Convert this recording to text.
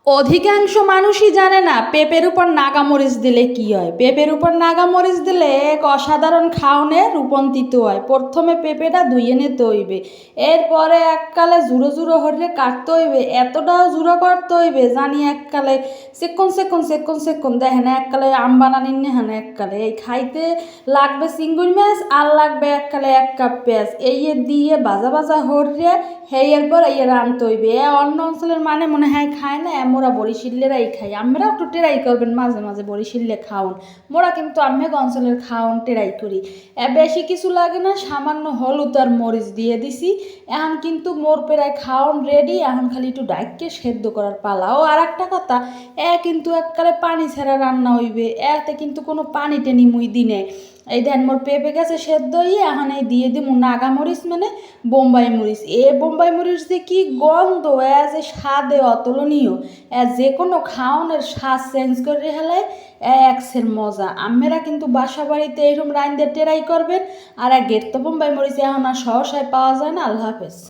অধিকাংশ মানুষই জানে না পেঁপের উপর নাগামরিচ দিলে কি হয়। পেঁপের উপর নাগামরিচ দিলে এক অসাধারণ খাওনে রূপান্তরিত হয়। প্রথমে পেঁপেটা ধুয়ে নিতে হইবে, এরপরে এককালে জুড়ো জুড়ো হরে কাটতে হইবে, এতটাও জুড়ো করতে হইবে জানি এককালে সেকন সেকন সেকন সেকন দেখেন এককালে আম বানানি নেহান। এককালে এই খাইতে লাগবে চিংড়ি মাছ আর লাগবে এককালে 1 কাপ পেঁয়াজ, এই দিয়ে ভাজা ভাজা হরে হেই এরপর এই রানতে হইবে। অন্য অঞ্চলের মানে মনে হয় খায় না, মোরা বরিশিল্লেরাই খাই। আমরা একটু টেরাই করবেন মাঝে মাঝে বরিশিল্লে খাওন, মোরা কিন্তু আমি অঞ্চলের খাওন টেরাই করি। বেশি কিছু লাগে না, সামান্য হলুদ আর মরিচ দিয়ে দিছি। এখন কিন্তু মোর প্রায় খাওন রেডি, এখন খালি একটু ডাইককে সেদ্ধ করার পালা। ও আর একটা কথা, কিন্তু এককালে পানি ছাড়া রান্না হইবে, এতে কিন্তু কোনো পানি টেনি মুই দিনে। এই দেন মোর পেঁপে গেছে সেদ্ধ হইয়ে, এখন এই দিয়ে দিব নাগামরিচ মানে বোম্বাই মরিচ। বোম্বাই মরিচ দিয়ে কি গন্ধ, যে স্বাদে অতুলনীয়, যে কোনো খাওয়ানোর স্বাদ চেঞ্জ করে হেলায়, এক্সের মজা। আমেরা কিন্তু বাসা বাড়িতে এইরকম রাইন্দে টেরাই করবেন। আর গেট তো বোম্বাই মরিচ এখন আর সহসায় পাওয়া যায় না। আল্লাহ হাফেজ।